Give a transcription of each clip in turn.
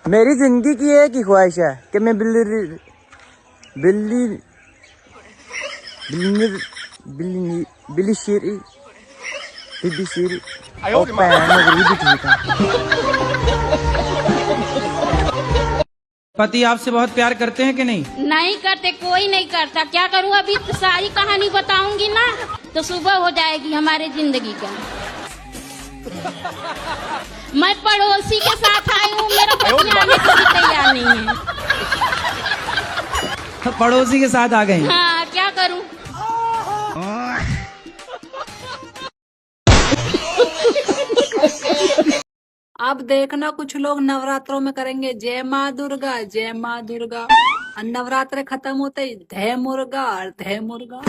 मेरी जिंदगी की एक ही ख्वाहिश है कि मैं बिल्ली बिल्ली बिल्ली बिल्ली बिल्ली शेरी बिल्ली शेरी और पैन भी ठीक है। पति आपसे बहुत प्यार करते हैं कि नहीं? नहीं करते, कोई नहीं करता। क्या करूँ, अभी सारी कहानी बताऊंगी ना तो सुबह हो जाएगी हमारे जिंदगी का। मैं पड़ोसी के साथ आई हूँ, मेरा पति आने को भी तैयार नहीं है। पड़ोसी के साथ आ गए हैं। हाँ, क्या करूँ। अब देखना कुछ लोग नवरात्रों में करेंगे जय माँ दुर्गा जय माँ दुर्गा, और नवरात्रे खत्म होते ही धय मुर्गा और धय मुर्गा।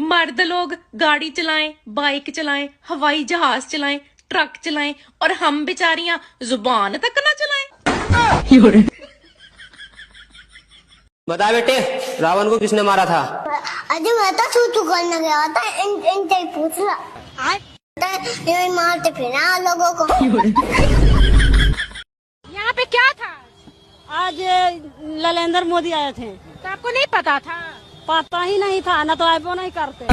मर्द लोग गाड़ी चलाएं, बाइक चलाएं, हवाई जहाज चलाएं, ट्रक चलाएं और हम बेचारियां जुबान तक ना चलाएं। बता बेटे, रावण को किसने मारा था? अरे मैं तो छू करने गया था, इन पूछ रहा ये मारते फिर लोगों को। यहाँ पे क्या था? आज ललेंद्र मोदी आए थे। तो आपको नहीं पता था? पता ही नहीं था, ना तो आईबो नहीं करते।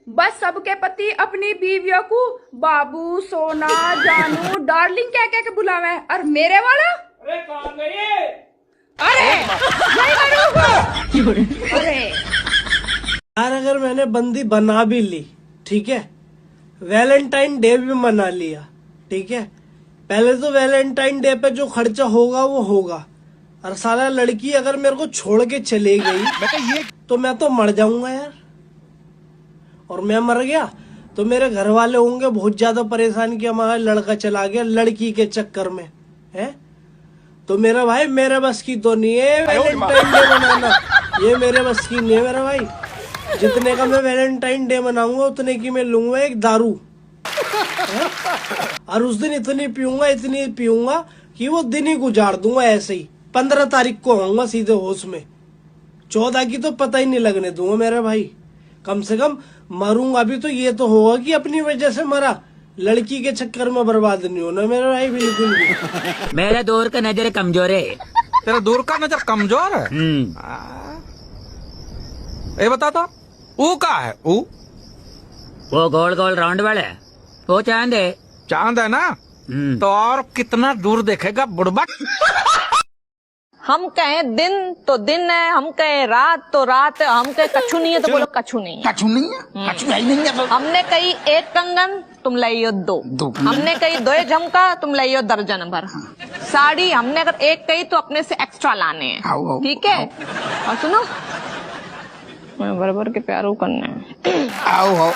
बस सबके पति अपनी बीवियों को बाबू, सोना, जानू, डार्लिंग कह के बुलावे, और मेरे वाला अरे कहाँ गए? अरे अरे यार, अगर मैंने बंदी बना भी ली, ठीक है, वैलेंटाइन डे भी मना लिया, ठीक है, पहले तो वैलेंटाइन डे पे जो खर्चा होगा वो होगा, और साला लड़की अगर मेरे को छोड़ के चले गई तो मैं तो मर जाऊंगा यार। और मैं मर गया तो मेरे घर वाले होंगे बहुत ज्यादा परेशान कि हमारा लड़का चला गया लड़की के चक्कर में, है? तो मेरा भाई, मेरे बस की तो नहीं है वैलेंटाइन डे मनाना, ये मेरे बस की नहीं है मेरा भाई। जितने का मैं वैलेंटाइन डे मनाऊंगा उतने की मैं लूंगा एक दारू, और उस दिन इतनी पीऊंगा कि वो दिन ही गुजार दूंगा ऐसे ही। 15 तारीख को आऊंगा सीधे होश में, 14 की तो पता ही नहीं लगने दूंगा मेरे भाई। कम से कम मरूंगा भी तो ये तो होगा कि अपनी वजह से मरा, लड़की के चक्कर में बर्बाद नहीं होना मेरे भाई बिल्कुल भी। मेरे दूर का नजर कमजोर है। तेरा दूर का नजर कमजोर है? ये बता तो, ऊ का है? ऊ वो गोल गोल राउंड वाला है, वो चांद है। चांद है ना? तो और कितना दूर देखेगा बुढ़बा। हम कहें दिन तो दिन है, हम कहें रात तो रात है, हम कहें कछु नहीं है तो बोलो कछु नहीं है। कछु नहीं है, कछु है ही नहीं है। हमने कही एक कंगन, तुम लाइयो दो। हमने कही 2 झमका, तुम लाइयो दर्जन भर। साड़ी हमने अगर एक कही तो अपने से एक्स्ट्रा लाने हैं, ठीक है? और सुनो, मैं बराबर के प्यारो करने हैं। आओ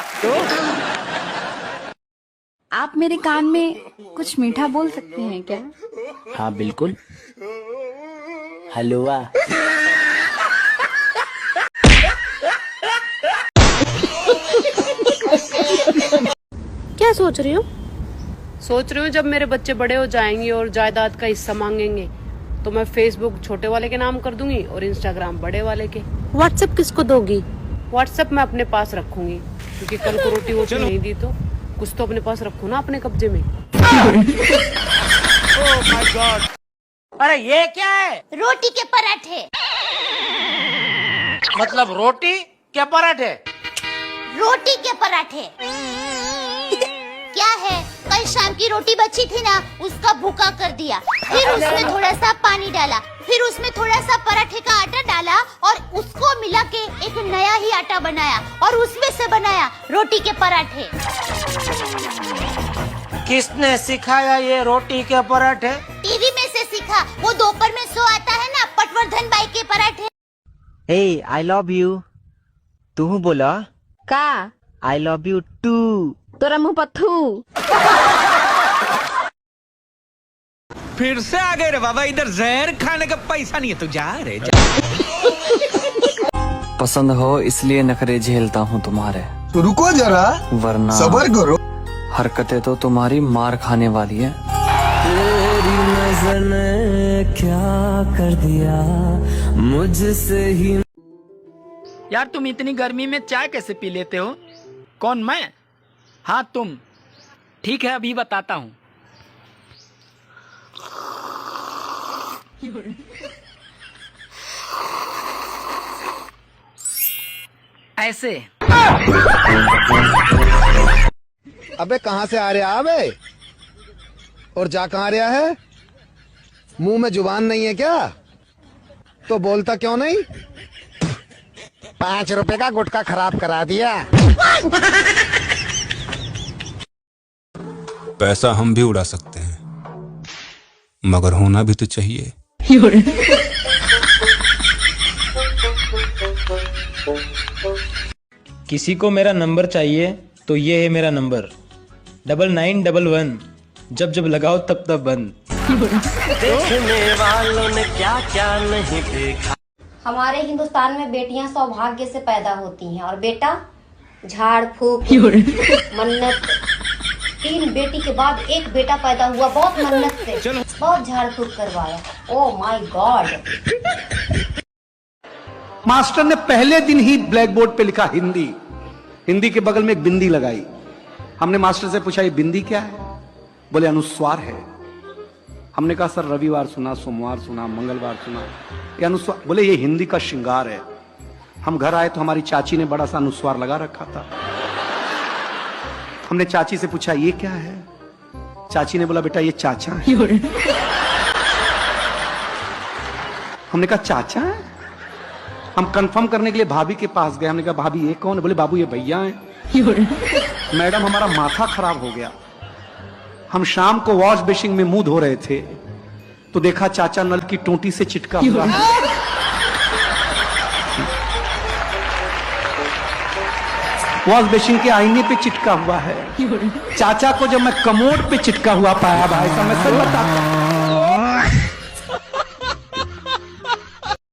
आप मेरे कान में कुछ मीठा बोल सकते हैं क्या? हाँ बिल्कुल, हलवा। क्या सोच रही हो? सोच रही हूँ जब मेरे बच्चे बड़े हो जाएंगे और जायदाद का हिस्सा मांगेंगे तो मैं फेसबुक छोटे वाले के नाम कर दूंगी और इंस्टाग्राम बड़े वाले के। व्हाट्सएप किसको दोगी? व्हाट्सएप मैं अपने पास रखूंगी, क्योंकि कल को रोटी वोटी नहीं दी तो कुछ तो अपने पास रखो ना, अपने कब्जे में। ओह माय गॉड, अरे ये क्या है? रोटी के पराठे। मतलब रोटी क्या पराठे? रोटी के पराठे क्या है? कल शाम की रोटी बची थी ना, उसका भूका कर दिया, फिर उसमें थोड़ा सा पानी डाला, फिर उसमें थोड़ा सा पराठे का आटा डाला और उसको मिला के एक नया ही आटा बनाया और उसमें से बनाया रोटी के पराठे। किसने सिखाया ये रोटी के पराठे? टीवी में से सीखा, वो दोपहर में शो आता है ना, पटवर्धन बाई के पराठे। हे आई लव यू, तू बोला का आई लव यू टू। तोरा मुँह पत्थू। फिर से आ गए रे बाबा, इधर जहर खाने का पैसा नहीं है तो जा रे जा। पसंद हो इसलिए नखरे झेलता हूँ तुम्हारे, तो रुको जरा, वरना सब्र करो, हरकतें तो तुम्हारी मार खाने वाली है। तेरी नजर ने क्या कर दिया मुझसे ही। यार तुम इतनी गर्मी में चाय कैसे पी लेते हो? कौन, मैं? हाँ तुम। ठीक है अभी बताता हूँ। ऐसे। अबे कहाँ से आ रहा है और जा कहाँ रहा है? मुंह में जुबान नहीं है क्या? तो बोलता क्यों नहीं? 5 रुपए का गुटखा खराब करा दिया। पैसा हम भी उड़ा सकते हैं, मगर होना भी तो चाहिए। किसी को मेरा नंबर चाहिए तो ये है मेरा नंबर 9911। जब जब लगाओ तब तब बंद। देखने वालों ने क्या क्या नहीं देखा। हमारे हिंदुस्तान में बेटियां सौभाग्य से पैदा होती हैं और बेटा झाड़ फूक मन्नत। 3 बेटी के बाद एक बेटा पैदा हुआ, बहुत मन्नत से, बहुत झाड़ फूक करवाया। Oh my God. मास्टर ने पहले दिन ही ब्लैक बोर्ड पे लिखा हिंदी। हिंदी के बगल में एक बिंदी लगाई। हमने मास्टर से पूछा ये बिंदी क्या है? बोले अनुस्वार है। हमने कहा सर रविवार सुना, सोमवार सुना, मंगलवार सुना, ये अनुस्वार। बोले ये हिंदी का श्रृंगार है। हम घर आए तो हमारी चाची ने बड़ा सा अनुस्वार लगा रखा था। हमने चाची से पूछा ये क्या है? चाची ने बोला बेटा ये चाचा है। हमने कहा चाचा है? हम कंफर्म करने के लिए भाभी के पास गए। हमने कहा भाभी ये कौन है? बोले बाबू ये भैया हैं। मैडम हमारा माथा खराब हो गया। हम शाम को वॉश बेसिन में मुंह धो रहे थे तो देखा चाचा नल की टोंटी से चिटका हुआ है। वॉश बेसिन के आईने पे चिटका हुआ है। चाचा को जब मैं कमोड पे चिटका हुआ पाया भाई साहब, मैं सच बताता हूं।